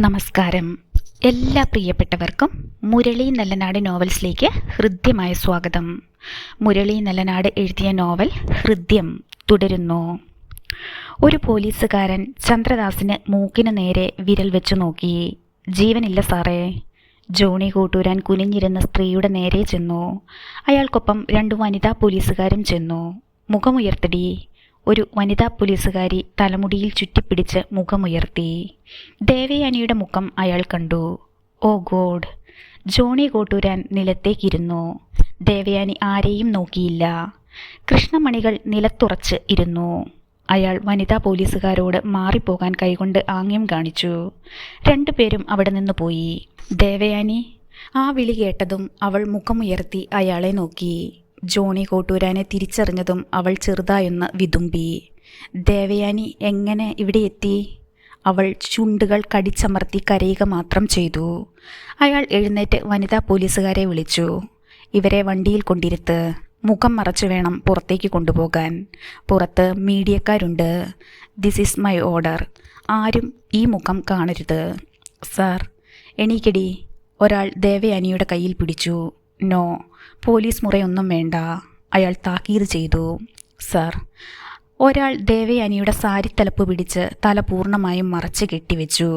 നമസ്കാരം. എല്ലാ പ്രിയപ്പെട്ടവർക്കും മുരളി നല്ലനാട് നോവൽസിലേക്ക് ഹൃദ്യമായ സ്വാഗതം. മുരളി നല്ലനാട് എഴുതിയ നോവൽ ഹൃദ്യം തുടരുന്നു. ഒരു പോലീസുകാരൻ ചന്ദ്രദാസിന് മൂക്കിന് നേരെ വിരൽ വെച്ചു നോക്കി. ജീവനില്ല സാറേ. ജോണി കൂട്ടൂരാൻ കുനിഞ്ഞിരുന്ന സ്ത്രീയുടെ നേരെ ചെന്നു. അയാൾക്കൊപ്പം 2 വനിതാ പോലീസുകാരും ചെന്നു. മുഖമുയർത്തടി. ഒരു വനിതാ പോലീസുകാരി തലമുടിയിൽ ചുറ്റിപ്പിടിച്ച് മുഖമുയർത്തി. ദേവയാനിയുടെ മുഖം അയാൾ കണ്ടു. ഓ ഗോഡ്. ജോണി കോട്ടൂരാൻ നിലത്തേക്കിരുന്നു. ദേവയാനി ആരെയും നോക്കിയില്ല. കൃഷ്ണമണികൾ നിലത്തുറച്ച് ഇരുന്നു. അയാൾ വനിതാ പോലീസുകാരോട് മാറിപ്പോകാൻ കൈകൊണ്ട് ആംഗ്യം കാണിച്ചു. 2 പേരും അവിടെ നിന്ന് പോയി. ദേവയാനി. ആ വിളി കേട്ടതും അവൾ മുഖമുയർത്തി അയാളെ നോക്കി. ജോണി കോട്ടൂരാനെ തിരിച്ചറിഞ്ഞതും അവൾ ചെറുതായൊന്ന് വിതുമ്പി. ദേവയാനി എങ്ങനെ ഇവിടെ എത്തി? അവൾ ചുണ്ടുകൾ കടിച്ചമർത്തി കരയുക മാത്രം ചെയ്തു. അയാൾ എഴുന്നേറ്റ് വനിതാ പോലീസുകാരെ വിളിച്ചു. ഇവരെ വണ്ടിയിൽ കൊണ്ടിരുത്ത്. മുഖം മറച്ചു വേണം പുറത്തേക്ക് കൊണ്ടുപോകാൻ. പുറത്ത് മീഡിയക്കാരുണ്ട്. This is my order. ആരും ഈ മുഖം കാണരുത്. സാർ. എണീക്കടി. ഒരാൾ ദേവയാനിയുടെ കയ്യിൽ പിടിച്ചു. നോ, പോലീസ് മുറയൊന്നും വേണ്ട. അയാൾ താക്കീത് ചെയ്തു. സാർ. ഒരാൾ ദേവയാനിയുടെ സാരിത്തലപ്പ് പിടിച്ച് തല പൂർണ്ണമായും മറച്ച് കെട്ടിവെച്ചു.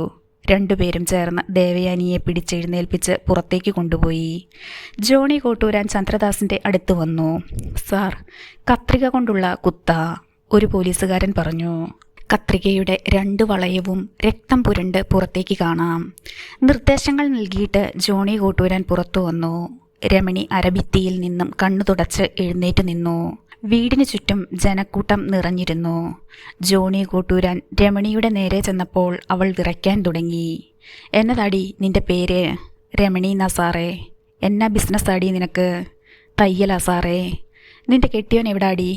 2 പേരും ചേർന്ന് ദേവയാനിയെ പിടിച്ചെഴുന്നേൽപ്പിച്ച് പുറത്തേക്ക് കൊണ്ടുപോയി. ജോണി കോട്ടൂരാൻ ചന്ദ്രദാസിൻ്റെ അടുത്ത് വന്നു. സാർ, കത്രിക കൊണ്ടുള്ള കുത്ത, ഒരു പോലീസുകാരൻ പറഞ്ഞു. കത്രികയുടെ 2 വളയവും രക്തം പുരണ്ട് പുറത്തേക്ക് കാണാം. നിർദ്ദേശങ്ങൾ നൽകിയിട്ട് ജോണി കോട്ടൂരാൻ പുറത്തു വന്നു. രമണി അരഭിത്തിയിൽ നിന്നും കണ്ണു തുടച്ച് എഴുന്നേറ്റ് നിന്നു. വീടിനു ചുറ്റും ജനക്കൂട്ടം നിറഞ്ഞിരുന്നു. ജോണി കോട്ടൂരാൻ രമണിയുടെ നേരെ ചെന്നപ്പോൾ അവൾ വിറയ്ക്കാൻ തുടങ്ങി. എന്നതാടി നിന്റെ പേര്? രമണീന്നാ സാറേ. എന്നാ ബിസിനസ് ആടി നിനക്ക്? തയ്യലാ സാറേ. നിന്റെ കെട്ടിയോൻ എവിടാടി?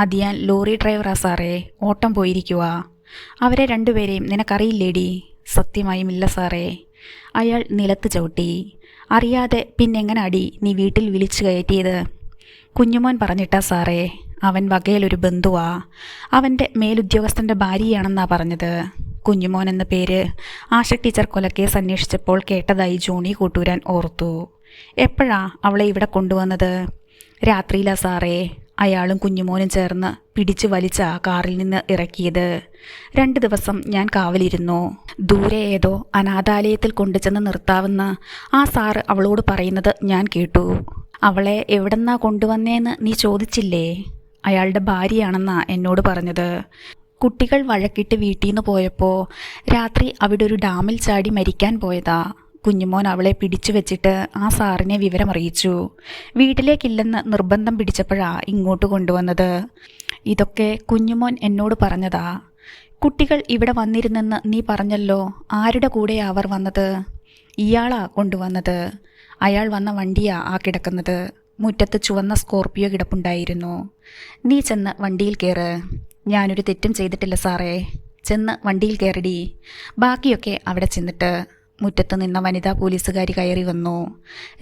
അതിയാൻ ലോറി ഡ്രൈവറാ സാറേ. ഓട്ടം പോയിരിക്കുവാ. അവരെ 2 പേരെയും നിനക്കറിയില്ലേടി? സത്യമായും ഇല്ല സാറേ. അയാൾ നിലത്ത് ചവിട്ടി. അറിയാതെ പിന്നെങ്ങനാടി നീ വീട്ടിൽ വിളിച്ചു കയറ്റിയത്? കുഞ്ഞുമോൻ പറഞ്ഞിട്ടാ സാറേ. അവൻ വകയിലൊരു ബന്ധുവാ. അവൻ്റെ മേലുദ്യോഗസ്ഥൻ്റെ ഭാര്യയാണെന്നാ പറഞ്ഞത്. കുഞ്ഞുമോൻ എന്ന പേര് ആശ ടീച്ചർ കൊലക്കേസ് അന്വേഷിച്ചപ്പോൾ കേട്ടതായി ജോണി കൂട്ടൂരാൻ ഓർത്തു. എപ്പോഴാ അവളെ ഇവിടെ കൊണ്ടുവന്നത്? രാത്രിയിലാ സാറേ. അയാളും കുഞ്ഞുമോനും ചേർന്ന് പിടിച്ചു വലിച്ച കാറിൽ നിന്ന് ഇറക്കിയത്. 2 ദിവസം ഞാൻ കാവലിരുന്നു. ദൂരെ ഏതോ അനാഥാലയത്തിൽ കൊണ്ടുചെന്ന് നിർത്താമെന്ന് ആ സാറ് അവളോട് പറയുന്നത് ഞാൻ കേട്ടു. അവളെ എവിടെന്നാ കൊണ്ടുവന്നേന്ന് നീ ചോദിച്ചില്ലേ? അയാളുടെ ഭാര്യയാണെന്നാ എന്നോട് പറഞ്ഞത്. കുട്ടികൾ വഴക്കിട്ട് വീട്ടിൽ നിന്ന് പോയപ്പോൾ രാത്രി അവിടെ ഒരു ഡാമിൽ ചാടി മരിക്കാൻ പോയതാ. കുഞ്ഞുമോൻ അവളെ പിടിച്ചു വെച്ചിട്ട് ആ സാറിനെ വിവരമറിയിച്ചു. വീട്ടിലേക്കില്ലെന്ന് നിർബന്ധം പിടിച്ചപ്പോഴാ ഇങ്ങോട്ട് കൊണ്ടുവന്നത്. ഇതൊക്കെ കുഞ്ഞുമോൻ എന്നോട് പറഞ്ഞതാ. കുട്ടികൾ ഇവിടെ വന്നിരുന്നെന്ന് നീ പറഞ്ഞല്ലോ. ആരുടെ കൂടെയാ അവർ വന്നത്? ഇയാളാ കൊണ്ടുവന്നത്. അയാൾ വന്ന വണ്ടിയാ ആ കിടക്കുന്നത്. മുറ്റത്ത് ചുവന്ന സ്കോർപ്പിയോ കിടപ്പുണ്ടായിരുന്നു. നീ ചെന്ന് വണ്ടിയിൽ കയറ്. ഞാനൊരു തെറ്റും ചെയ്തിട്ടില്ല സാറേ. ചെന്ന് വണ്ടിയിൽ കയറിടി. ബാക്കിയൊക്കെ അവിടെ ചെന്നിട്ട്. മുറ്റത്ത് നിന്ന വനിതാ പോലീസുകാരി കയറി വന്നു.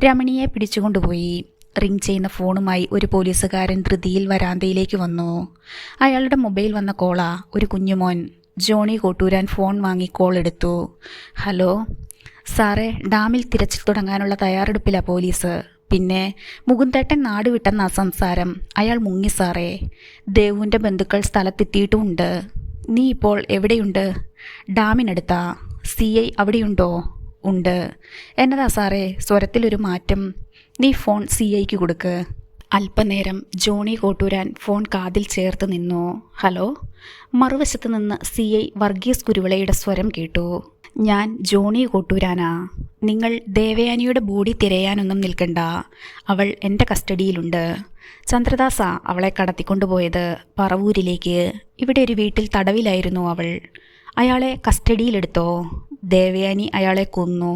രമണിയെ പിടിച്ചുകൊണ്ടുപോയി. റിംഗ് ചെയ്യുന്ന ഫോണുമായി ഒരു പോലീസുകാരൻ ധൃതിയിൽ വരാന്തയിലേക്ക് വന്നു. അയാളുടെ മൊബൈൽ വന്ന കോളാ. ഒരു കുഞ്ഞുമോൻ. ജോണി കോട്ടൂരാൻ ഫോൺ വാങ്ങി കോൾ എടുത്തു. ഹലോ സാറേ, ഡാമിൽ തിരച്ചിൽ തുടങ്ങാനുള്ള തയ്യാറെടുപ്പിലാ പോലീസ്. പിന്നെ മുകുന്ദേട്ടൻ നാട് വിട്ടെന്നാ സംസാരം. അയാൾ മുങ്ങി സാറേ. ദേവുവിൻ്റെ ബന്ധുക്കൾ സ്ഥലത്തെത്തിയിട്ടുമുണ്ട്. നീ ഇപ്പോൾ എവിടെയുണ്ട്? ഡാമിനടുത്താ. CI അവിടെയുണ്ടോ? ഉണ്ട്. എന്നതാ സാറേ സ്വരത്തിലൊരു മാറ്റം? നീ ഫോൺ CIക്ക് കൊടുക്ക്. അല്പനേരം ജോണി കോട്ടൂരാൻ ഫോൺ കാതിൽ ചേർത്ത് നിന്നു. ഹലോ. മറുവശത്ത് നിന്ന് CI വർഗീസ് കുരുവിളയുടെ സ്വരം കേട്ടു. ഞാൻ ജോണി കോട്ടൂരാനാ. നിങ്ങൾ ദേവയാനിയുടെ ബോഡി തിരയാനൊന്നും നിൽക്കണ്ട. അവൾ എൻ്റെ കസ്റ്റഡിയിലുണ്ട്. ചന്ദ്രദാസാ അവളെ കടത്തിക്കൊണ്ടുപോയത് പറവൂരിലേക്ക്. ഇവിടെ ഒരു വീട്ടിൽ തടവിലായിരുന്നു അവൾ. അയാളെ കസ്റ്റഡിയിലെടുത്തോ? ദേവയാനി അയാളെ കൊന്നു.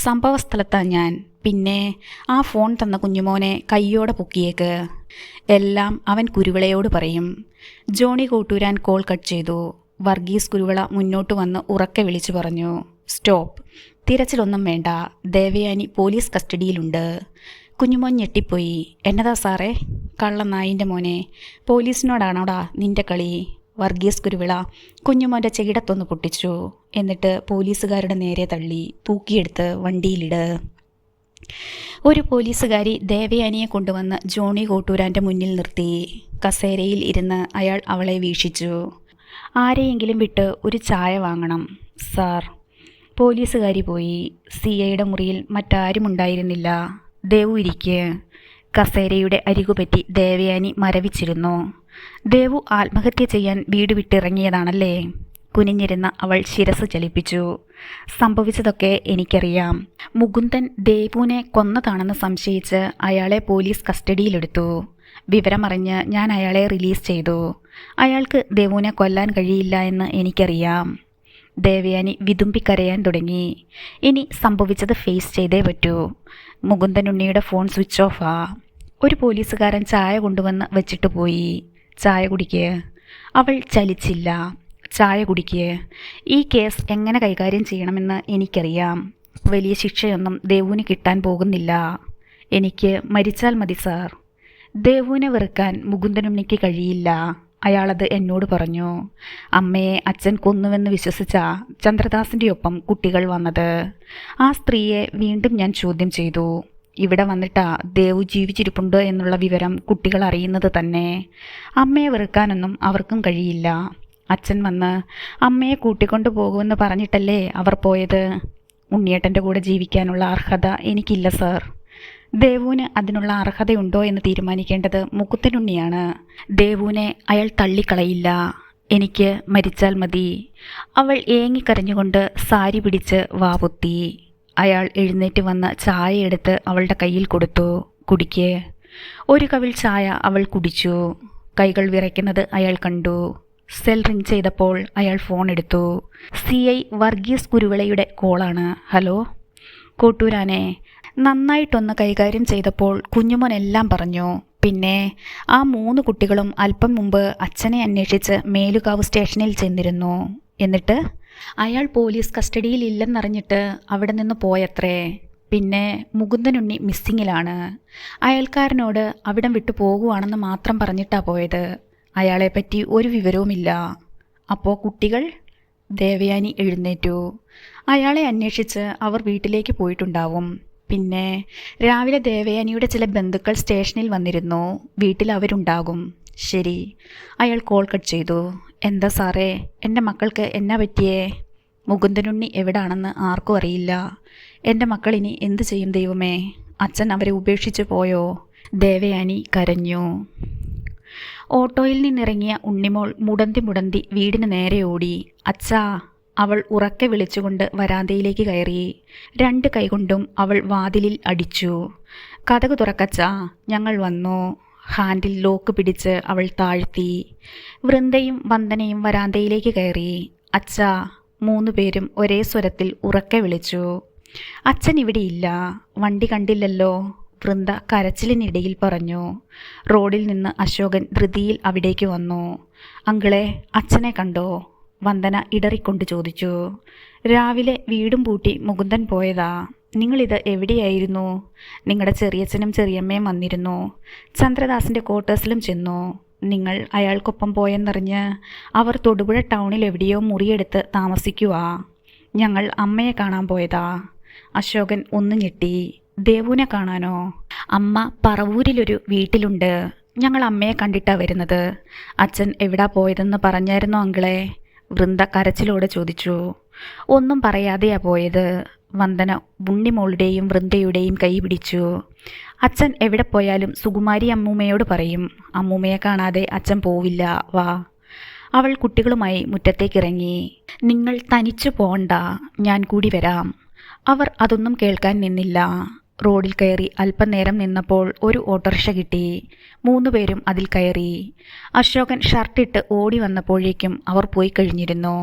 സംഭവസ്ഥലത്താ ഞാൻ. പിന്നെ ആ ഫോൺ തന്ന കുഞ്ഞുമോനെ കയ്യോടെ പൊക്കിയേക്ക്. എല്ലാം അവൻ കുരുവിളയോട് പറയും. ജോണി കോട്ടൂരാൻ കോൾ കട്ട് ചെയ്തു. വർഗീസ് കുരുവിള മുന്നോട്ട് വന്ന് ഉറക്കെ വിളിച്ചു പറഞ്ഞു. സ്റ്റോപ്പ്. തിരച്ചിലൊന്നും വേണ്ട. ദേവയാനി പോലീസ് കസ്റ്റഡിയിലുണ്ട്. കുഞ്ഞുമോൻ ഞെട്ടിപ്പോയി. എന്നതാ സാറേ? കള്ളനായിൻ്റെ മോനെ. പോലീസിനോടാണോടാ നിന്റെ കളി? വർഗീസ് കുരുവിള കുഞ്ഞുമോൻ്റെ ചെകിടത്തൊന്ന് പൊട്ടിച്ചു. എന്നിട്ട് പോലീസുകാരുടെ നേരെ തള്ളി തൂക്കിയെടുത്ത് വണ്ടിയിലിട്. ഒരു പോലീസുകാരി ദേവയാനിയെ കൊണ്ടുവന്ന് ജോണി കോട്ടൂരാൻ്റെ മുന്നിൽ നിർത്തി. കസേരയിൽ ഇരുന്ന് അയാൾ അവളെ വീക്ഷിച്ചു. ആരെയെങ്കിലും വിട്ട് ഒരു ചായ വാങ്ങണം സാർ. പോലീസുകാരി പോയി. CIയുടെ മുറിയിൽ മറ്റാരും ഉണ്ടായിരുന്നില്ല. ദേവു ഇരിക്ക്. കസേരയുടെ അരികുപറ്റി ദേവയാനി മരവിച്ചിരുന്നു. ദേവു ആത്മഹത്യ ചെയ്യാൻ വീട് വിട്ടിറങ്ങിയതാണല്ലേ? കുനിഞ്ഞിരുന്ന അവൾ ശിരസ് ചലിപ്പിച്ചു. സംഭവിച്ചതൊക്കെ എനിക്കറിയാം. മുകുന്ദൻ ദേവുവിനെ കൊന്നതാണെന്ന് സംശയിച്ച് അയാളെ പോലീസ് കസ്റ്റഡിയിലെടുത്തു. വിവരമറിഞ്ഞ് ഞാൻ അയാളെ റിലീസ് ചെയ്തു. അയാൾക്ക് ദേവുവിനെ കൊല്ലാൻ കഴിയില്ല എന്ന് എനിക്കറിയാം. ദേവയാനി വിതുമ്പിക്കരയാൻ തുടങ്ങി. ഇനി സംഭവിച്ചത് ഫേസ് ചെയ്തേ പറ്റൂ. മുകുന്ദൻ ഉണ്ണിയുടെ ഫോൺ സ്വിച്ച് ഓഫാ. ഒരു പോലീസുകാരൻ ചായ കൊണ്ടുവന്ന് വെച്ചിട്ട് പോയി. ചായ കുടിക്ക്. അവൾ ചലിച്ചില്ല. ചായ കുടിക്ക്. ഈ കേസ് എങ്ങനെ കൈകാര്യം ചെയ്യണമെന്ന് എനിക്കറിയാം. വലിയ ശിക്ഷയൊന്നും ദേവുവിന് കിട്ടാൻ പോകുന്നില്ല. എനിക്ക് മരിച്ചാൽ മതി സാർ. ദേവുവിനെ വെറുക്കാൻ മുകുന്ദനുണ്ണിക്ക് കഴിയില്ല. അയാളത് എന്നോട് പറഞ്ഞു. അമ്മയെ അച്ഛൻ കൊന്നുവെന്ന് വിശ്വസിച്ച ചന്ദ്രദാസിൻ്റെ ഒപ്പം കുട്ടികൾ വന്നത്. ആ സ്ത്രീയെ വീണ്ടും ഞാൻ ചോദ്യം ചെയ്തു. ഇവിടെ വന്നിട്ടാ ദേവു ജീവിച്ചിരിപ്പുണ്ട് എന്നുള്ള വിവരം കുട്ടികൾ അറിയുന്നത് തന്നെ. അമ്മയെ വെറുക്കാനൊന്നും അവർക്കും കഴിയില്ല. അച്ഛൻ വന്ന് അമ്മയെ കൂട്ടിക്കൊണ്ടു പോകുമെന്ന് പറഞ്ഞിട്ടല്ലേ അവർ പോയത്. ഉണ്ണിയേട്ടൻ്റെ കൂടെ ജീവിക്കാനുള്ള അർഹത എനിക്കില്ല സാർ. ദേവുവിന് അതിനുള്ള അർഹതയുണ്ടോ എന്ന് തീരുമാനിക്കേണ്ടത് മുകുന്ദനുണ്ണിയാണ്. ദേവുവിനെ അയാൾ തള്ളിക്കളയില്ല. എനിക്ക് മരിച്ചാൽ മതി. അവൾ ഏങ്ങിക്കരഞ്ഞുകൊണ്ട് സാരി പിടിച്ച് വാപൊത്തി. അയാൾ എഴുന്നേറ്റ് വന്ന് ചായ എടുത്ത് അവളുടെ കയ്യിൽ കൊടുത്തു. കുടിക്ക്. ഒരു കവിൾ ചായ അവൾ കുടിച്ചു. കൈകൾ വിറയ്ക്കുന്നത് അയാൾ കണ്ടു. സെൽ റിങ് ചെയ്തപ്പോൾ അയാൾ ഫോൺ എടുത്തു. CI വർഗീസ് കുരുവിളയുടെ കോളാണ്. ഹലോ കോട്ടൂരാനെ. നന്നായിട്ടൊന്ന് കൈകാര്യം ചെയ്തപ്പോൾ കുഞ്ഞുമോൻ എല്ലാം പറഞ്ഞു. പിന്നെ ആ 3 കുട്ടികളും അല്പം മുമ്പ് അച്ഛനെ അന്വേഷിച്ച് മേലുകാവ് സ്റ്റേഷനിൽ ചെന്നിരുന്നു. എന്നിട്ട് അയാൾ പോലീസ് കസ്റ്റഡിയിൽ ഇല്ലെന്നറിഞ്ഞിട്ട് അവിടെ നിന്ന് പോയത്രേ. പിന്നെ മുകുന്ദനുണ്ണി മിസ്സിങ്ങിലാണ്. അയൽക്കാരനോട് അവിടം വിട്ടു പോകുവാണെന്ന് മാത്രം പറഞ്ഞിട്ടാ പോയത്. അയാളെപ്പറ്റി ഒരു വിവരവുമില്ല. അപ്പോൾ കുട്ടികൾ? ദേവയാനി എഴുന്നേറ്റു. അയാളെ അന്വേഷിച്ച് അവർ വീട്ടിലേക്ക് പോയിട്ടുണ്ടാവും. പിന്നെ രാവിലെ ദേവയാനിയുടെ ചില ബന്ധുക്കൾ സ്റ്റേഷനിൽ വന്നിരുന്നു. വീട്ടിൽ അവരുണ്ടാകും. ശരി. അയാൾ കോൾ കട്ട് ചെയ്തു. എന്താ സാറേ, എൻ്റെ മക്കൾക്ക് എന്നാ പറ്റിയേ? മുകുന്ദനുണ്ണി എവിടാണെന്ന് ആർക്കും അറിയില്ല. എൻ്റെ മക്കൾ ഇനി എന്തു ചെയ്യും ദൈവമേ? അച്ഛൻ അവരെ ഉപേക്ഷിച്ചു പോയോ? ദേവയാനി കരഞ്ഞു. ഓട്ടോയിൽ നിന്നിറങ്ങിയ ഉണ്ണിമോൾ മുടന്തി വീടിന് നേരെ ഓടി. അച്ഛാ. അവൾ ഉറക്കെ വിളിച്ചുകൊണ്ട് വരാന്തയിലേക്ക് കയറി. 2 കൈകൊണ്ടും അവൾ വാതിലിൽ അടിച്ചു. കതക് തുറക്കച്ചാ, ഞങ്ങൾ വന്നു. ഹാൻഡിൽ ലോക്ക് പിടിച്ച് അവൾ താഴ്ത്തി. വൃന്ദയും വന്ദനയും വരാന്തയിലേക്ക് കയറി. അച്ഛാ. 3 പേരും ഒരേ സ്വരത്തിൽ ഉറക്കെ വിളിച്ചു. അച്ഛൻ ഇവിടെയില്ല. വണ്ടി കണ്ടില്ലല്ലോ. വൃന്ദ കരച്ചിലിനിടയിൽ പറഞ്ഞു. റോഡിൽ നിന്ന് അശോകൻ ധൃതിയിൽ അവിടേക്ക് വന്നു. അങ്കിളെ, അച്ഛനെ കണ്ടോ? വന്ദന ഇടറിക്കൊണ്ട് ചോദിച്ചു. രാവിലെ വീടും പൂട്ടി മുകുന്ദൻ പോയതാ. നിങ്ങളിത് എവിടെയായിരുന്നു? നിങ്ങളുടെ ചെറിയച്ഛനും ചെറിയമ്മയും വന്നിരുന്നു. ചന്ദ്രദാസിൻ്റെ ക്വാർട്ടേഴ്സിലും ചെന്നു. നിങ്ങൾ അയാൾക്കൊപ്പം പോയെന്നറിഞ്ഞ് അവർ തൊടുപുഴ ടൗണിൽ എവിടെയോ മുറിയെടുത്ത് താമസിക്കുവാ. ഞങ്ങൾ അമ്മയെ കാണാൻ പോയതാ. അശോകൻ ഒന്ന് ഞെട്ടി. ദേവുവിനെ കാണാനോ? അമ്മ പറവൂരിലൊരു വീട്ടിലുണ്ട്. ഞങ്ങൾ അമ്മയെ കണ്ടിട്ടാ വരുന്നത്. അച്ഛൻ എവിടാ പോയതെന്ന് പറഞ്ഞായിരുന്നോ അങ്കിളെ? വൃന്ദ കരച്ചിലോടെ ചോദിച്ചു. ഒന്നും പറയാതെയാ പോയത്. വന്ദന ഉണ്ണിമോളുടെയും വൃന്ദയുടെയും കൈ പിടിച്ചു. അച്ഛൻ എവിടെ പോയാലും സുകുമാരി അമ്മൂമ്മയോട് പറയും. അമ്മൂമ്മയെ കാണാതെ അച്ഛൻ പോവില്ല. വാ. അവൾ കുട്ടികളുമായി മുറ്റത്തേക്കിറങ്ങി. നിങ്ങൾ തനിച്ചു പോണ്ട, ഞാൻ കൂടി വരാം. അവർ അതൊന്നും കേൾക്കാൻ നിന്നില്ല. റോഡിൽ കയറി അല്പനേരം നിന്നപ്പോൾ ഒരു ഓട്ടോറിക്ഷ കിട്ടി. 3 പേരും അതിൽ കയറി. അശോകൻ ഷർട്ടിട്ട് ഓടി വന്നപ്പോഴേക്കും അവർ പോയി കഴിഞ്ഞിരുന്നു.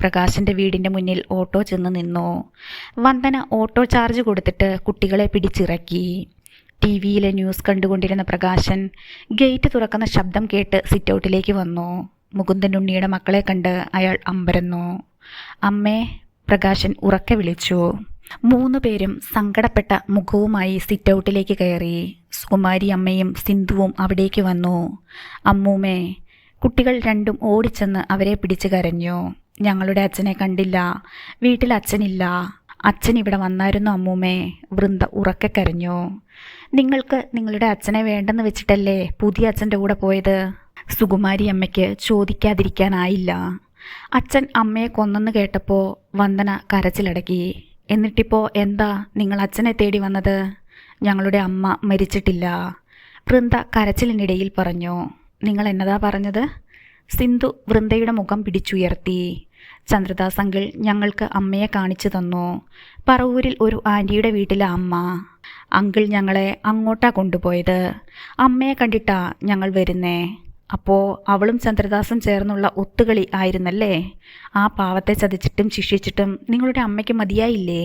പ്രകാശൻ്റെ വീടിൻ്റെ മുന്നിൽ ഓട്ടോ ചെന്ന് നിന്നു. വന്ദന ഓട്ടോ ചാർജ് കൊടുത്തിട്ട് കുട്ടികളെ പിടിച്ചിറക്കി. TV-യിലെ ന്യൂസ് കണ്ടുകൊണ്ടിരുന്ന പ്രകാശൻ ഗേറ്റ് തുറക്കുന്ന ശബ്ദം കേട്ട് സിറ്റൗട്ടിലേക്ക് വന്നു. മുകുന്ദനുണ്ണിയുടെ മക്കളെ കണ്ട് അയാൾ അമ്പരന്നു. അമ്മേ. പ്രകാശൻ ഉറക്കെ വിളിച്ചു. 3 പേരും സങ്കടപ്പെട്ട മുഖവുമായി സിറ്റൗട്ടിലേക്ക് കയറി. സുകുമാരി അമ്മയും സിന്ധുവും അവിടേക്ക് വന്നു. അമ്മൂമ്മേ. കുട്ടികൾ രണ്ടും ഓടിച്ചെന്ന് അവരെ പിടിച്ചു കരഞ്ഞു. ഞങ്ങളുടെ അച്ഛനെ കണ്ടില്ല, വീട്ടിൽ അച്ഛനില്ല, അച്ഛൻ ഇവിടെ വന്നായിരുന്നു അമ്മൂമ്മേ, വൃന്ദ ഉറക്കെ കരഞ്ഞു. നിങ്ങൾക്ക് നിങ്ങളുടെ അച്ഛനെ വേണ്ടെന്ന് വെച്ചിട്ടല്ലേ പുതിയ അച്ഛൻ്റെ കൂടെ പോയത്? സുകുമാരി അമ്മയ്ക്ക് ചോദിക്കാതിരിക്കാനായില്ല. അച്ഛൻ അമ്മയെ കൊന്നെന്ന് കേട്ടപ്പോൾ വന്ദന കരച്ചിലടക്കി. എന്നിട്ടിപ്പോൾ എന്താ നിങ്ങൾ അച്ഛനെ തേടി വന്നത്? ഞങ്ങളുടെ അമ്മ മരിച്ചിട്ടില്ല, വൃന്ദ കരച്ചിലിനിടയിൽ പറഞ്ഞു. നിങ്ങൾ എന്നതാ പറഞ്ഞത്? സിന്ധു വൃന്ദയുടെ മുഖം പിടിച്ചുയർത്തി. ചന്ദ്രദാസ് അങ്കിൾ ഞങ്ങൾക്ക് അമ്മയെ കാണിച്ചു തന്നു. പറവൂരിൽ ഒരു ആൻറ്റിയുടെ വീട്ടിലെ അമ്മ. അങ്കിൾ ഞങ്ങളെ അങ്ങോട്ടാ കൊണ്ടുപോയത്. അമ്മയെ കണ്ടിട്ടാ ഞങ്ങൾ വരുന്നേ. അപ്പോൾ അവളും ചന്ദ്രദാസും ചേർന്നുള്ള ഒത്തുകളി ആയിരുന്നല്ലേ? ആ പാവത്തെ ചതിച്ചിട്ടും ശിക്ഷിച്ചിട്ടും നിങ്ങളുടെ അമ്മയ്ക്ക് മതിയായില്ലേ?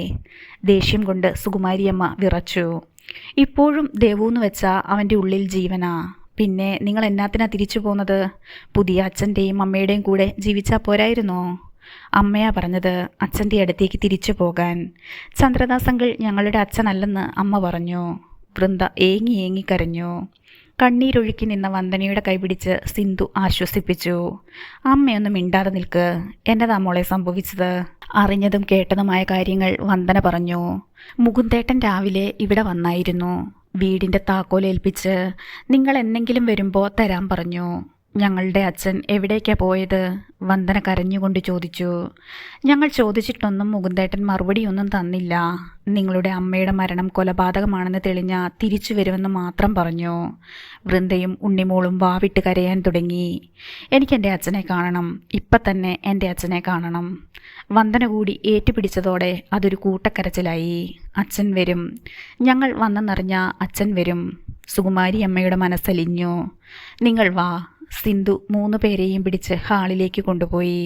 ദേഷ്യം കൊണ്ട് സുകുമാരിയമ്മ വിറച്ചു. ഇപ്പോഴും ദേവൂന്ന് വെച്ചാൽ അവൻ്റെ ഉള്ളിൽ ജീവനാ. പിന്നെ നിങ്ങൾ എന്നാത്തിനാ തിരിച്ചു പോന്നത്? പുതിയ അച്ഛൻ്റെയും അമ്മയുടെയും കൂടെ ജീവിച്ചാൽ പോരായിരുന്നോ? അമ്മയാ പറഞ്ഞത് അച്ഛൻ്റെ അടുത്തേക്ക് തിരിച്ചു പോകാൻ. ചന്ദ്രദാസ് അങ്കിൾ ഞങ്ങളുടെ അച്ഛനല്ലെന്ന് അമ്മ പറഞ്ഞു. വൃന്ദ ഏങ്ങി ഏങ്ങി കരഞ്ഞു. കണ്ണീരൊഴുക്കി നിന്ന വന്ദനയുടെ കൈപിടിച്ച് സിന്ധു ആശ്വസിപ്പിച്ചു. അമ്മയൊന്നും മിണ്ടാതെ നിൽക്ക്. എന്നതാ മോളെ സംഭവിച്ചത്? അറിഞ്ഞതും കേട്ടതുമായ കാര്യങ്ങൾ വന്ദന പറഞ്ഞു. മുകുന്ദേട്ടൻ രാവിലെ ഇവിടെ വന്നായിരുന്നു. വീടിൻ്റെ താക്കോലേൽപ്പിച്ച് നിങ്ങൾ എന്നെങ്കിലും വരുമ്പോൾ തരാൻ പറഞ്ഞു. ഞങ്ങളുടെ അച്ഛൻ എവിടേക്കാ പോയത്? വന്ദന കരഞ്ഞുകൊണ്ട് ചോദിച്ചു. ഞങ്ങൾ ചോദിച്ചിട്ടൊന്നും മുകുന്ദേട്ടൻ മറുപടിയൊന്നും തന്നില്ല. നിങ്ങളുടെ അമ്മയുടെ മരണം കൊലപാതകമാണെന്ന് തെളിഞ്ഞ തിരിച്ചു വരുമെന്ന് മാത്രം പറഞ്ഞു. വൃന്ദയും ഉണ്ണിമോളും വാവിട്ട് കരയാൻ തുടങ്ങി. എനിക്കെൻ്റെ അച്ഛനെ കാണണം, ഇപ്പം തന്നെ എൻ്റെ അച്ഛനെ കാണണം. വന്ദന കൂടി ഏറ്റുപിടിച്ചതോടെ അതൊരു കൂട്ടക്കരച്ചിലായി. അച്ഛൻ വരും, ഞങ്ങൾ വന്നെന്നറിഞ്ഞ അച്ഛൻ വരും. സുകുമാരി അമ്മയുടെ മനസ്സലിഞ്ഞു. നിങ്ങൾ വാ. സിന്ധു 3 പേരെയും പിടിച്ച് ഹാളിലേക്ക് കൊണ്ടുപോയി.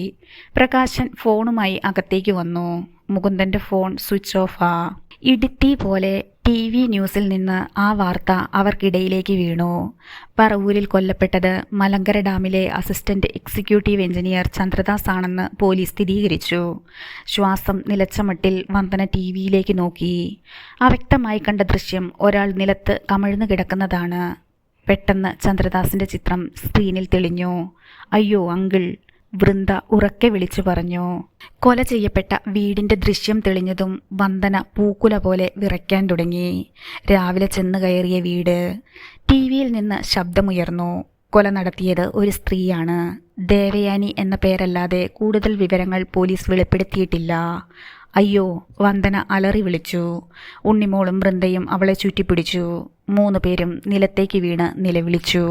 പ്രകാശൻ ഫോണുമായി അകത്തേക്ക് വന്നു. മുകുന്ദൻ്റെ ഫോൺ സ്വിച്ച് ഓഫാ. ഇടുത്തി പോലെ TV ന്യൂസിൽ നിന്ന് ആ വാർത്ത അവർക്കിടയിലേക്ക് വീണു. പറവൂരിൽ കൊല്ലപ്പെട്ടത് മലങ്കര ഡാമിലെ അസിസ്റ്റന്റ് എക്സിക്യൂട്ടീവ് എഞ്ചിനീയർ ചന്ദ്രദാസ് ആണെന്ന് പോലീസ് സ്ഥിരീകരിച്ചു. ശ്വാസം നിലച്ച മട്ടിൽ വന്ദന TVയിലേക്ക് നോക്കി. അവ്യക്തമായി കണ്ട ദൃശ്യം ഒരാൾ നിലത്ത് കമിഴ്ന്നു കിടക്കുന്നതാണ്. പെട്ടെന്ന് ചന്ദ്രദാസിൻ്റെ ചിത്രം സ്ക്രീനിൽ തെളിഞ്ഞു. അയ്യോ അങ്കിൾ, വൃന്ദ ഉറക്കെ വിളിച്ചു പറഞ്ഞു. കൊല ചെയ്യപ്പെട്ട വീടിൻ്റെ ദൃശ്യം തെളിഞ്ഞതും വന്ദന പൂക്കുല പോലെ വിറയ്ക്കാൻ തുടങ്ങി. രാവിലെ ചെന്ന് കയറിയ വീട്. TVയിൽ നിന്ന് ശബ്ദമുയർന്നു. കൊല നടത്തിയത് ഒരു സ്ത്രീയാണ്. ദേവയാനി എന്ന പേരല്ലാതെ കൂടുതൽ വിവരങ്ങൾ പോലീസ് വെളിപ്പെടുത്തിയിട്ടില്ല. അയ്യോ, വന്ദന അലറി വിളിച്ചു. ഉണ്ണിമോളും വൃന്ദയും അവളെ ചുറ്റിപ്പിടിച്ചു. 3 പേരും നിലത്തേക്ക് വീണ് നിലവിളിച്ചു.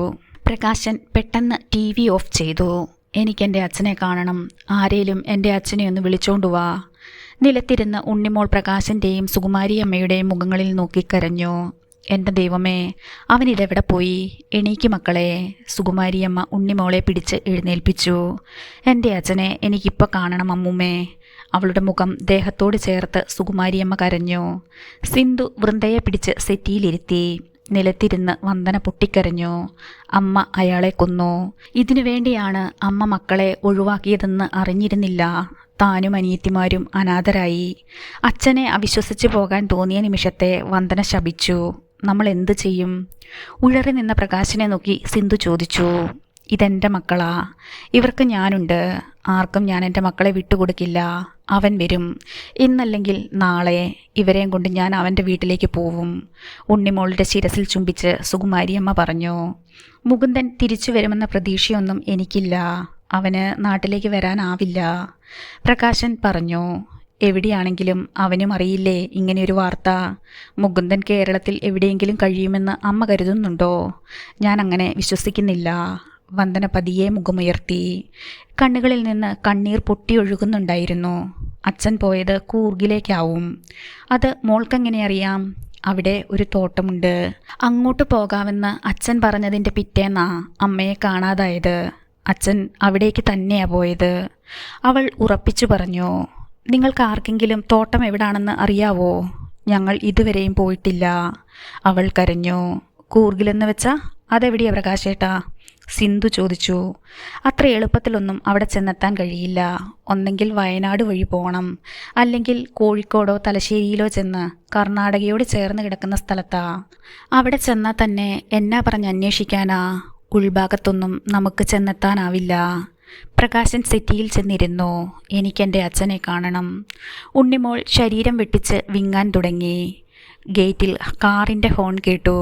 പ്രകാശൻ പെട്ടെന്ന് TV ഓഫ് ചെയ്തു. എനിക്കെൻ്റെ അച്ഛനെ കാണണം, ആരേലും എൻ്റെ അച്ഛനെ ഒന്ന് വിളിച്ചോണ്ടുവാ. നിലത്തിരുന്ന് ഉണ്ണിമോൾ പ്രകാശൻ്റെയും സുകുമാരി അമ്മയുടെയും മുഖങ്ങളിൽ നോക്കിക്കരഞ്ഞു. എൻ്റെ ദൈവമേ, അവനിതെവിടെ പോയി? എണീക്ക് മക്കളെ. സുകുമാരിയമ്മ ഉണ്ണിമോളെ പിടിച്ച് എഴുന്നേൽപ്പിച്ചു. എൻ്റെ അച്ഛനെ എനിക്കിപ്പോൾ കാണണം അമ്മൂമ്മേ. അവളുടെ മുഖം ദേഹത്തോട് ചേർത്ത് സുകുമാരിയമ്മ കരഞ്ഞു. സിന്ധു വൃന്ദയെ പിടിച്ച് സെറ്റിയിലിരുത്തി. നിലത്തിരുന്ന് വന്ദന പൊട്ടിക്കരഞ്ഞു. അമ്മ അയാളെ കൊന്നു. ഇതിനു വേണ്ടിയാണ് അമ്മ മക്കളെ ഒഴിവാക്കിയതെന്ന് അറിഞ്ഞിരുന്നില്ല. താനും അനിയത്തിമാരും അനാഥരായി. അച്ഛനെ അവിശ്വസിച്ച് പോകാൻ തോന്നിയ നിമിഷത്തെ വന്ദന ശപിച്ചു. നമ്മൾ എന്തു ചെയ്യും? ഉഴറി നിന്ന പ്രകാശനെ നോക്കി സിന്ധു ചോദിച്ചു. ഇതെൻ്റെ മക്കളാ, ഇവർക്ക് ഞാനുണ്ട്. ആർക്കും ഞാൻ എൻ്റെ മക്കളെ വിട്ടുകൊടുക്കില്ല. അവൻ വരും, ഇന്നല്ലെങ്കിൽ നാളെ. ഇവരെയും കൊണ്ട് ഞാൻ അവൻ്റെ വീട്ടിലേക്ക് പോവും. ഉണ്ണിമോളുടെ ശിരസിൽ ചുംബിച്ച് സുകുമാരിയമ്മ പറഞ്ഞു. മുകുന്ദൻ തിരിച്ചു വരുമെന്ന പ്രതീക്ഷയൊന്നും എനിക്കില്ല. അവന് നാട്ടിലേക്ക് വരാനാവില്ല, പ്രകാശൻ പറഞ്ഞു. എവിടെയാണെങ്കിലും അവനും അറിയില്ലേ ഇങ്ങനെയൊരു വാർത്ത? മുകുന്ദൻ കേരളത്തിൽ എവിടെയെങ്കിലും കഴിയുമെന്ന് അമ്മ കരുതുന്നുണ്ടോ? ഞാൻ അങ്ങനെ വിശ്വസിക്കുന്നില്ല. വന്ദന പതിയെ മുഖമുയർത്തി. കണ്ണുകളിൽ നിന്ന് കണ്ണീർ പൊട്ടിയൊഴുകുന്നുണ്ടായിരുന്നു. അച്ഛൻ പോയത് കൂർഗിലേക്കാവും. അത് മോൾക്കെങ്ങനെ അറിയാം? അവിടെ ഒരു തോട്ടമുണ്ട്. അങ്ങോട്ട് പോകാമെന്ന് അച്ഛൻ പറഞ്ഞതിൻ്റെ പിറ്റേന്നാ അമ്മയെ കാണാതായത്. അച്ഛൻ അവിടേക്ക് തന്നെയാ പോയത്, അവൾ ഉറപ്പിച്ചു പറഞ്ഞു. നിങ്ങൾക്ക് ആർക്കെങ്കിലും തോട്ടം എവിടാണെന്ന് അറിയാവോ? ഞങ്ങൾ ഇതുവരെയും പോയിട്ടില്ല, അവൾ കരഞ്ഞു. കൂർഗിലെന്ന് വെച്ചാൽ അതെവിടെയാ പ്രകാശേട്ടാ? സിന്ധു ചോദിച്ചു. അത്ര എളുപ്പത്തിലൊന്നും അവിടെ ചെന്നെത്താൻ കഴിയില്ല. ഒന്നെങ്കിൽ വയനാട് വഴി പോകണം, അല്ലെങ്കിൽ കോഴിക്കോടോ തലശ്ശേരിയിലോ ചെന്ന് കർണാടകയോട് ചേർന്ന് കിടക്കുന്ന സ്ഥലത്താ. അവിടെ ചെന്നാൽ തന്നെ എന്നാ പറഞ്ഞ് അന്വേഷിക്കാനാ? ഉൾഭാഗത്തൊന്നും നമുക്ക് ചെന്നെത്താനാവില്ല. പ്രകാശൻ സെറ്റിയിൽ ചെന്നിരുന്നു. എനിക്കെൻ്റെ അച്ഛനെ കാണണം. ഉണ്ണിമോൾ ശരീരം വെട്ടിച്ച് വിങ്ങാൻ തുടങ്ങി. ഗേറ്റിൽ കാറിൻ്റെ ഹോൺ കേട്ടു.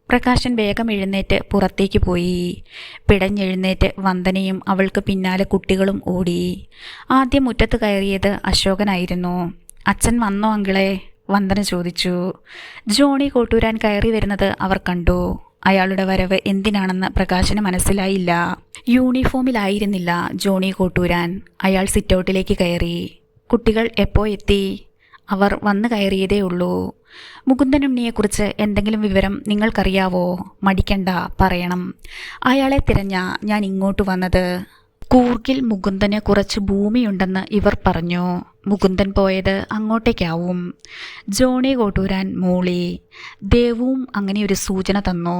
പ്രകാശൻ വേഗം എഴുന്നേറ്റ് പുറത്തേക്ക് പോയി. പിടഞ്ഞെഴുന്നേറ്റ് വന്ദനയും അവൾക്ക് പിന്നാലെ കുട്ടികളും ഓടി. ആദ്യം മുറ്റത്ത് കയറിയത് അശോകനായിരുന്നു. അച്ഛൻ വന്നോ അങ്കിളെ? വന്ദന ചോദിച്ചു. ജോണി കോട്ടൂരാൻ കയറി വരുന്നത് അവർ കണ്ടു. അയാളുടെ വരവ് എന്തിനാണെന്ന് പ്രകാശന് മനസ്സിലായില്ല. യൂണിഫോമിലായിരുന്നില്ല ജോണി കോട്ടൂരാൻ. അയാൾ സിറ്റൗട്ടിലേക്ക് കയറി. കുട്ടികൾ എപ്പോ എത്തി? അവർ വന്നു കയറിയതേ ഉള്ളൂ. മുകുന്ദനുണ്ണിയെക്കുറിച്ച് എന്തെങ്കിലും വിവരം നിങ്ങൾക്കറിയാവോ? മടിക്കണ്ട, പറയണം. അയാളെ തിരഞ്ഞാ ഞാൻ ഇങ്ങോട്ട് വന്നത്. കൂർഗിൽ മുകുന്ദന് കുറച്ച് ഭൂമിയുണ്ടെന്ന് ഇവർ പറഞ്ഞു. മുകുന്ദൻ പോയത് അങ്ങോട്ടേക്കാവും. ജോണി കോട്ടൂരാൻ മൂളി. ദേവുവും അങ്ങനെ ഒരു സൂചന തന്നു.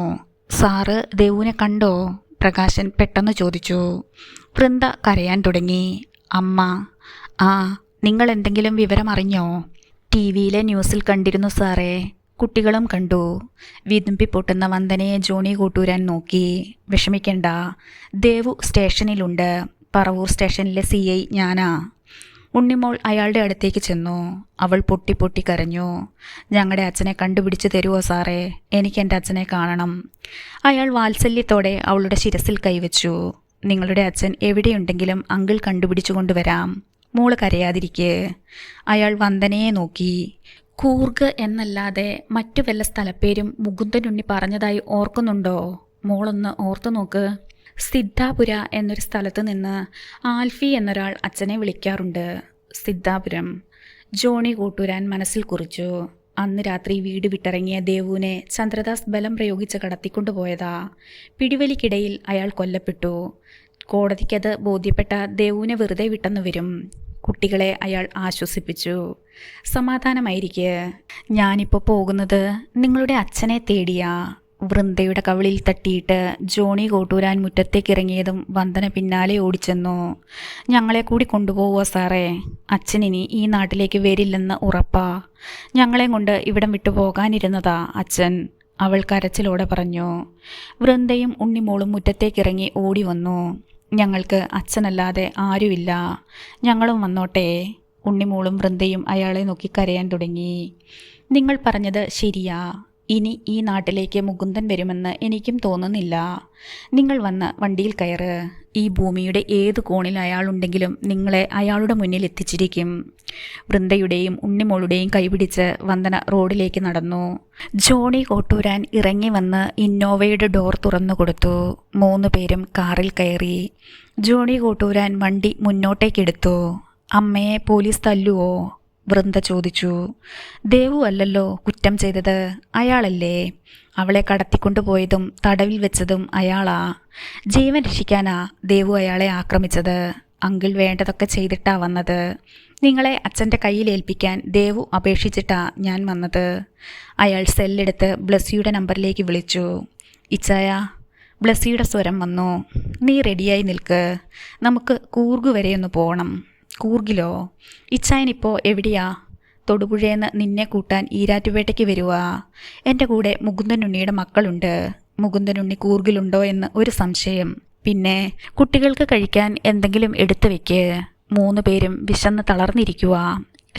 സാറ് ദേവുവിനെ കണ്ടോ? പ്രകാശൻ പെട്ടെന്ന് ചോദിച്ചു. വൃന്ദ കരയാൻ തുടങ്ങി. അമ്മ: ആ, നിങ്ങൾ എന്തെങ്കിലും വിവരം അറിഞ്ഞോ? ടിവിയിലെ ന്യൂസിൽ കണ്ടിരുന്നു സാറേ. കുട്ടികളും കണ്ടു. വിതുമ്പി പൊട്ടുന്ന വന്ദനയെ ജോണി കോട്ടൂരാൻ നോക്കി. വിഷമിക്കണ്ട, ദേവു സ്റ്റേഷനിലുണ്ട്. പറവൂർ സ്റ്റേഷനിലെ CI ഞാനാ. ഉണ്ണിമോൾ അയാളുടെ അടുത്തേക്ക് ചെന്നു. അവൾ പൊട്ടി പൊട്ടി കരഞ്ഞു. ഞങ്ങളുടെ അച്ഛനെ കണ്ടുപിടിച്ച് തരുമോ സാറേ? എനിക്ക് എൻ്റെ അച്ഛനെ കാണണം. അയാൾ വാത്സല്യത്തോടെ അവളുടെ ശിരസിൽ കൈവച്ചു. നിങ്ങളുടെ അച്ഛൻ എവിടെയുണ്ടെങ്കിലും അങ്കിൾ കണ്ടുപിടിച്ചു കൊണ്ടുവരാം. മോള് കരയാതിരിക്കെ. അയാൾ വന്ദനയെ നോക്കി. കൂർഗ് എന്നല്ലാതെ മറ്റു വല്ല സ്ഥലപ്പേരും മുകുന്ദനുണ്ണി പറഞ്ഞതായി ഓർക്കുന്നുണ്ടോ? മോളൊന്ന് ഓർത്തു നോക്ക്. സിദ്ധാപുര എന്നൊരു സ്ഥലത്ത് നിന്ന് ആൽഫി എന്നൊരാൾ അച്ഛനെ വിളിക്കാറുണ്ട്. സിദ്ധാപുരം. ജോണി കോട്ടൂരാൻ മനസ്സിൽ കുറിച്ചു. അന്ന് രാത്രി വീട് വിട്ടിറങ്ങിയ ദേവുവിനെ ചന്ദ്രദാസ് ബലം പ്രയോഗിച്ച് കടത്തിക്കൊണ്ടുപോയതാ. പിടിവലിക്കിടയിൽ അയാൾ കൊല്ലപ്പെട്ടു. കോടതിക്കത് ബോധ്യപ്പെട്ട ദേവുവിനെ വെറുതെ വിട്ടെന്ന് വരും. കുട്ടികളെ അയാൾ ആശ്വസിപ്പിച്ചു. സമാധാനമായിരിക്കെ. ഞാനിപ്പോൾ പോകുന്നത് നിങ്ങളുടെ അച്ഛനെ തേടിയാ. വൃന്ദയുടെ കവിളിൽ തട്ടിയിട്ട് ജോണി കോട്ടൂരാൻ മുറ്റത്തേക്കിറങ്ങിയതും വന്ദന പിന്നാലെ ഓടിച്ചെന്നു. ഞങ്ങളെ കൂടി കൊണ്ടുപോവുക സാറേ. അച്ഛനിനി ഈ നാട്ടിലേക്ക് വരില്ലെന്ന് ഉറപ്പാ. ഞങ്ങളെയും കൊണ്ട് ഇവിടം വിട്ടു പോകാനിരുന്നതാ അച്ഛൻ, അവൾ കരച്ചിലോടെ പറഞ്ഞു. വൃന്ദയും ഉണ്ണിമോളും മുറ്റത്തേക്കിറങ്ങി ഓടി വന്നു. ഞങ്ങൾക്ക് അച്ഛനല്ലാതെ ആരുമില്ല, ഞങ്ങളും വന്നോട്ടെ. ഉണ്ണിമോളും വൃന്ദയും അയാളെ നോക്കി കരയാൻ തുടങ്ങി. നിങ്ങൾ പറഞ്ഞത് ശരിയാ. ഇനി ഈ നാട്ടിലേക്ക് മുകുന്ദൻ വരുമെന്ന് എനിക്കും തോന്നുന്നില്ല. നിങ്ങൾ വന്ന് വണ്ടിയിൽ കയറ്. ഈ ഭൂമിയുടെ ഏത് കോണിൽ അയാളുണ്ടെങ്കിലും നിങ്ങളെ അയാളുടെ മുന്നിൽ എത്തിച്ചിരിക്കും. വൃന്ദയുടെയും ഉണ്ണിമോളുടെയും കൈപിടിച്ച് വന്ദന റോഡിലേക്ക് നടന്നു. ജോണി കോട്ടൂരാൻ ഇറങ്ങി വന്ന് ഇന്നോവയുടെ ഡോർ തുറന്നു കൊടുത്തു. 3 പേരും കാറിൽ കയറി. ജോണി കോട്ടൂരാൻ വണ്ടി മുന്നോട്ടേക്കെടുത്തു. അമ്മയെ പോലീസ് തല്ലുവോ? വൃന്ദ ചോദിച്ചു. ദേവു അല്ലല്ലോ കുറ്റം ചെയ്തത്, അയാളല്ലേ. അവളെ കടത്തിക്കൊണ്ടുപോയതും തടവിൽ വെച്ചതും അയാളാ. ജീവൻ രക്ഷിക്കാനാ ദേവു അയാളെ ആക്രമിച്ചത്. അങ്കിൾ വേണ്ടതൊക്കെ ചെയ്തിട്ടാ വന്നത്. നിങ്ങളെ അച്ഛൻ്റെ കയ്യിൽ ഏൽപ്പിക്കാൻ ദേവു അപേക്ഷിച്ചിട്ടാ ഞാൻ വന്നത്. അയാൾ സെല്ലെടുത്ത് ബ്ലസ്സിയുടെ നമ്പറിലേക്ക് വിളിച്ചു. ഇച്ചായ. ബ്ലസ്സിയുടെ സ്വരം വന്നു. നീ റെഡിയായി നിൽക്ക്. നമുക്ക് കൂർഗ് വരെയൊന്ന് പോകണം. കൂർഗിലോ? ഇച്ചായനിപ്പോൾ എവിടെയാ? തൊടുപുഴയെന്ന് നിന്നെ കൂട്ടാൻ ഈരാറ്റുപേട്ടയ്ക്ക് വരുവാ. എൻ്റെ കൂടെ മുകുന്ദനുണ്ണിയുടെ മക്കളുണ്ട്. മുകുന്ദനുണ്ണി കൂർഗിലുണ്ടോ എന്ന് ഒരു സംശയം. പിന്നെ കുട്ടികൾക്ക് കഴിക്കാൻ എന്തെങ്കിലും എടുത്തു വെക്ക്. 3 പേരും വിശന്ന് തളർന്നിരിക്കുക.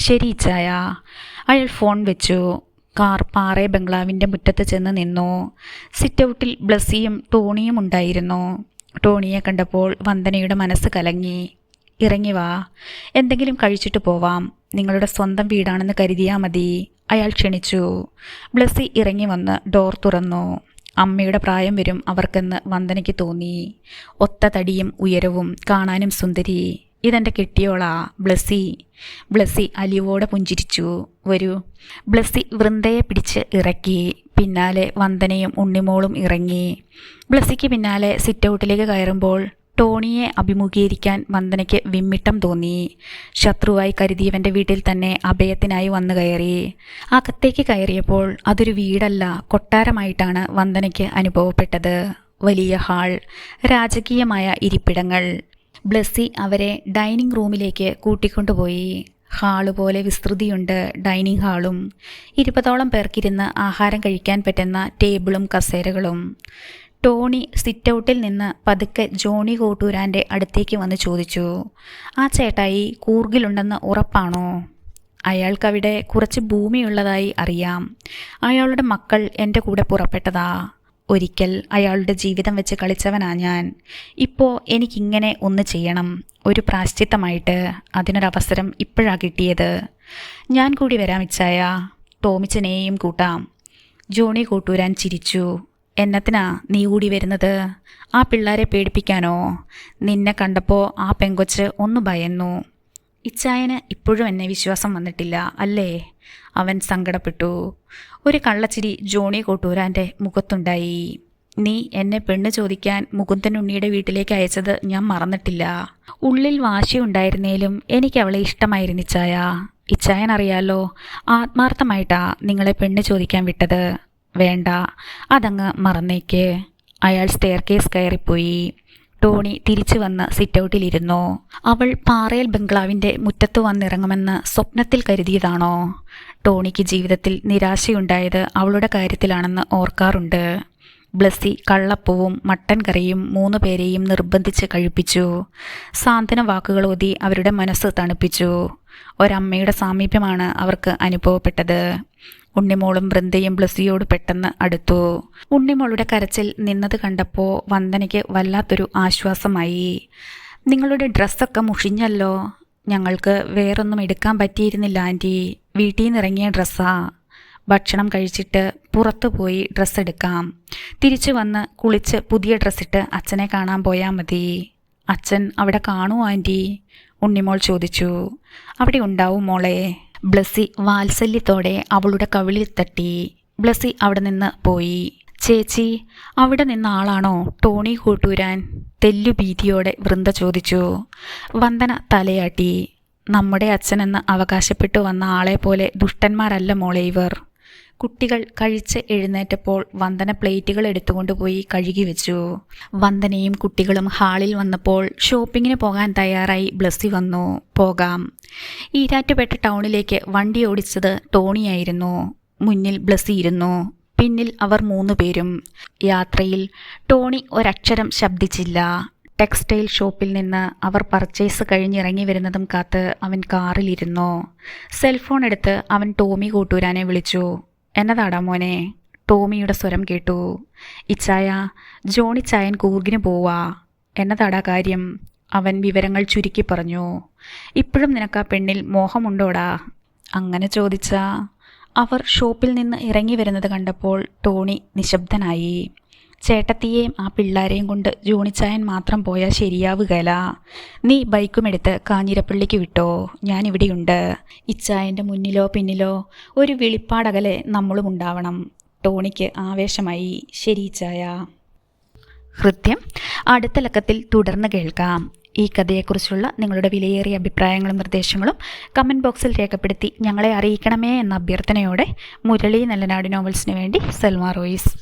ശരി ഇച്ചായ. അയാൾ ഫോൺ വെച്ചു. കാർ പാറേ ബംഗ്ലാവിൻ്റെ മുറ്റത്ത് ചെന്ന് നിന്നു. സിറ്റൗട്ടിൽ ബ്ലസ്സിയും ടോണിയും ഉണ്ടായിരുന്നു. ടോണിയെ കണ്ടപ്പോൾ വന്ദനയുടെ മനസ്സ് കലങ്ങി. ഇറങ്ങി വാ, എന്തെങ്കിലും കഴിച്ചിട്ട് പോവാം. നിങ്ങളുടെ സ്വന്തം വീടാണെന്ന് കരുതിയാൽ മതി. അയാൾ ക്ഷണിച്ചു. ബ്ലസ്സി ഇറങ്ങി വന്ന് ഡോർ തുറന്നു. അമ്മയുടെ പ്രായം വരും അവർക്കെന്ന് വന്ദനയ്ക്ക് തോന്നി. ഒത്ത തടിയും ഉയരവും, കാണാനും സുന്ദരി. ഇതെൻ്റെ കെട്ടിയോളാ ബ്ലസ്സി. ബ്ലസ്സി അലിവോടെ പുഞ്ചിരിച്ചു. വരൂ. ബ്ലസ്സി വൃന്ദയെ പിടിച്ച് ഇറക്കി. പിന്നാലെ വന്ദനയും ഉണ്ണിമോളും ഇറങ്ങി. ബ്ലസ്സിക്ക് പിന്നാലെ സിറ്റൗട്ടിലേക്ക് കയറുമ്പോൾ ടോണിയെ അഭിമുഖീകരിക്കാൻ വന്ദനയ്ക്ക് വിമ്മിട്ടം തോന്നി. ശത്രുവായി കരുതിയവൻ്റെ വീട്ടിൽ തന്നെ അഭയത്തിനായി വന്നു കയറി. അകത്തേക്ക് കയറിയപ്പോൾ അതൊരു വീടല്ല, കൊട്ടാരമായിട്ടാണ് വന്ദനയ്ക്ക് അനുഭവപ്പെട്ടത്. വലിയ ഹാൾ, രാജകീയമായ ഇരിപ്പിടങ്ങൾ. ബ്ലസ്സി അവരെ ഡൈനിങ് റൂമിലേക്ക് കൂട്ടിക്കൊണ്ടുപോയി. ഹാള് പോലെ വിസ്തൃതിയുണ്ട് ഡൈനിങ് ഹാളും. 20ഓളം പേർക്കിരുന്ന് ആഹാരം കഴിക്കാൻ പറ്റുന്ന ടേബിളും കസേരകളും. ടോണി സിറ്റൗട്ടിൽ നിന്ന് പതുക്കെ ജോണി കോട്ടൂരാൻ്റെ അടുത്തേക്ക് വന്ന് ചോദിച്ചു. ആ ചേട്ടായി കൂർഗിലുണ്ടെന്ന് ഉറപ്പാണോ? അയാൾക്കവിടെ കുറച്ച് ഭൂമിയുള്ളതായി അറിയാം. അയാളുടെ മക്കൾ എൻ്റെ കൂടെ പുറപ്പെട്ടതാ. ഒരിക്കൽ അയാളുടെ ജീവിതം വെച്ച് കളിച്ചവനാ ഞാൻ. ഇപ്പോൾ എനിക്കിങ്ങനെ ഒന്ന് ചെയ്യണം, ഒരു പ്രാശ്ചിത്തമായിട്ട്. അതിനൊരവസരം ഇപ്പോഴാ കിട്ടിയത്. ഞാൻ കൂടി വരാം ഇച്ചായ, ടോമിച്ചനെയും കൂട്ടാം. ജോണി കോട്ടൂരാൻ ചിരിച്ചു. എന്നത്തിനാ നീ കൂടി വരുന്നത്? ആ പിള്ളേരെ പേടിപ്പിക്കാനോ? നിന്നെ കണ്ടപ്പോൾ ആ പെങ്കൊച്ച് ഒന്ന് ഭയന്നു. ഇച്ചായന് ഇപ്പോഴും എന്നെ വിശ്വാസം വന്നിട്ടില്ല അല്ലേ? അവൻ സങ്കടപ്പെട്ടു. ഒരു കള്ളച്ചിരി ജോണി കോട്ടൂരാൻ്റെ മുഖത്തുണ്ടായി. നീ എന്നെ പെണ്ണ് ചോദിക്കാൻ മുകുന്ദനുണ്ണിയുടെ വീട്ടിലേക്ക് അയച്ചത് ഞാൻ മറന്നിട്ടില്ല. ഉള്ളിൽ വാശിയുണ്ടായിരുന്നേലും എനിക്ക് അവളെ ഇഷ്ടമായിരുന്നു ഇച്ചായ. ഇച്ചായൻ അറിയാലോ, ആത്മാർത്ഥമായിട്ടാ നിങ്ങളെ പെണ്ണ് ചോദിക്കാൻ വിട്ടത്. വേണ്ട, അതങ്ങ് മറന്നേക്ക്. അയാൾ സ്റ്റെയർകേസ് കയറിപ്പോയി. ടോണി തിരിച്ചു വന്ന് സിറ്റൗട്ടിലിരുന്നു. അവൾ പാറയൽ ബംഗ്ലാവിൻ്റെ മുറ്റത്ത് വന്നിറങ്ങുമെന്ന് സ്വപ്നത്തിൽ കരുതിയതാണോ? ടോണിക്ക് ജീവിതത്തിൽ നിരാശയുണ്ടായത് അവളുടെ കാര്യത്തിലാണെന്ന് ഓർക്കാറുണ്ട്. ബ്ലസ്സി കള്ളപ്പവും മട്ടൻ കറിയും 3 പേരെയും നിർബന്ധിച്ച് കഴിപ്പിച്ചു. സാന്ത്വന വാക്കുകളോതി അവരുടെ മനസ്സ് തണുപ്പിച്ചു. ഒരമ്മയുടെ സാമീപ്യമാണ് അവർക്ക് അനുഭവപ്പെട്ടത്. ഉണ്ണിമോളും വൃന്ദയും ബ്ലസ്സിയോട് പെട്ടെന്ന് അടുത്തു. ഉണ്ണിമോളുടെ കരച്ചിൽ നിന്നത് കണ്ടപ്പോൾ വന്ദനയ്ക്ക് വല്ലാത്തൊരു ആശ്വാസമായി. നിങ്ങളുടെ ഡ്രസ്സൊക്കെ മുഷിഞ്ഞല്ലോ. ഞങ്ങൾക്ക് വേറൊന്നും എടുക്കാൻ പറ്റിയിരുന്നില്ല ആൻറ്റി. വീട്ടിൽ നിന്ന് ഇറങ്ങിയ ഡ്രസ്സാ. ഭക്ഷണം കഴിച്ചിട്ട് പുറത്തു പോയി ഡ്രസ്സ് എടുക്കാം. തിരിച്ചു വന്ന് കുളിച്ച് പുതിയ ഡ്രസ്സിട്ട് അച്ഛനെ കാണാൻ പോയാൽ മതി. അച്ഛൻ അവിടെ കാണുമോ ആൻറ്റി? ഉണ്ണിമോൾ ചോദിച്ചു. അവിടെ ഉണ്ടാവും മോളെ. ബ്ലസ്സി വാത്സല്യത്തോടെ അവളുടെ കവിളിൽ തട്ടി. ബ്ലസ്സി അവിടെ നിന്ന് പോയി. ചേച്ചി, അവിടെ നിന്ന ആളാണോ ടോണി കോട്ടൂരാൻ? തെല്ലുഭീതിയോടെ വൃന്ദ ചോദിച്ചു. വന്ദന തലയാട്ടി. നമ്മുടെ അച്ഛനെന്ന് അവകാശപ്പെട്ടു വന്ന ആളെ പോലെ ദുഷ്ടന്മാരല്ല മോളെ ഇവർ. കുട്ടികൾ കഴിച്ച് എഴുന്നേറ്റപ്പോൾ വന്ദന പ്ലേറ്റുകൾ എടുത്തുകൊണ്ടുപോയി കഴുകി വെച്ചു. വന്ദനയും കുട്ടികളും ഹാളിൽ വന്നപ്പോൾ ഷോപ്പിങ്ങിന് പോകാൻ തയ്യാറായി ബ്ലസ്സി വന്നു. പോകാം. ഈരാറ്റുപേട്ട ടൗണിലേക്ക് വണ്ടി ഓടിച്ചത് ടോണിയായിരുന്നു. മുന്നിൽ ബ്ലസ്സി ഇരുന്നു. പിന്നിൽ അവർ 3 പേരും. യാത്രയിൽ ടോണി ഒരക്ഷരം ശബ്ദിച്ചില്ല. ടെക്സ്റ്റൈൽ ഷോപ്പിൽ നിന്ന് അവർ പർച്ചേസ് കഴിഞ്ഞിറങ്ങി വരുന്നതും കാത്ത് അവൻ കാറിലിരുന്നു. സെൽഫോൺ എടുത്ത് അവൻ ടോമി കോട്ടൂരാനെ വിളിച്ചു. എന്നതാടാ മോനെ? ടോമിയുടെ സ്വരം കേട്ടു. ഇച്ചായ, ജോണിച്ചായൻ കൂർഗിന് പോവാ. എന്നതാടാ കാര്യം? അവൻ വിവരങ്ങൾ ചുരുക്കി പറഞ്ഞു. ഇപ്പോഴും നിനക്കാ പെണ്ണിൽ മോഹമുണ്ടോടാ? അങ്ങനെ ചോദിച്ചാ. അവർ ഷോപ്പിൽ നിന്ന് ഇറങ്ങി വരുന്നത് കണ്ടപ്പോൾ ടോണി നിശബ്ദനായി. ചേട്ടത്തിയെയും ആ പിള്ളാരെയും കൊണ്ട് ജോണിച്ചായൻ മാത്രം പോയാൽ ശരിയാവുകയില്ല. നീ ബൈക്കുമെടുത്ത് കാഞ്ഞിരപ്പള്ളിക്ക് വിട്ടോ. ഞാനിവിടെയുണ്ട്. ഇച്ചായൻ്റെ മുന്നിലോ പിന്നിലോ ഒരു വെളിപ്പാടകലെ നമ്മളും ഉണ്ടാവണം. ടോണിക്ക് ആവേശമായി. ശരി ഇച്ചായ. ഹൃദ്യം അടുത്ത ലക്കത്തിൽ തുടർന്ന് കേൾക്കാം. ഈ കഥയെക്കുറിച്ചുള്ള നിങ്ങളുടെ വിലയേറിയ അഭിപ്രായങ്ങളും നിർദ്ദേശങ്ങളും കമൻറ്റ് ബോക്സിൽ രേഖപ്പെടുത്തി ഞങ്ങളെ അറിയിക്കണമേ എന്ന അഭ്യർത്ഥനയോടെ മുരളി നല്ലനാട് നോവൽസിന് വേണ്ടി സൽമാ റോയിസ്.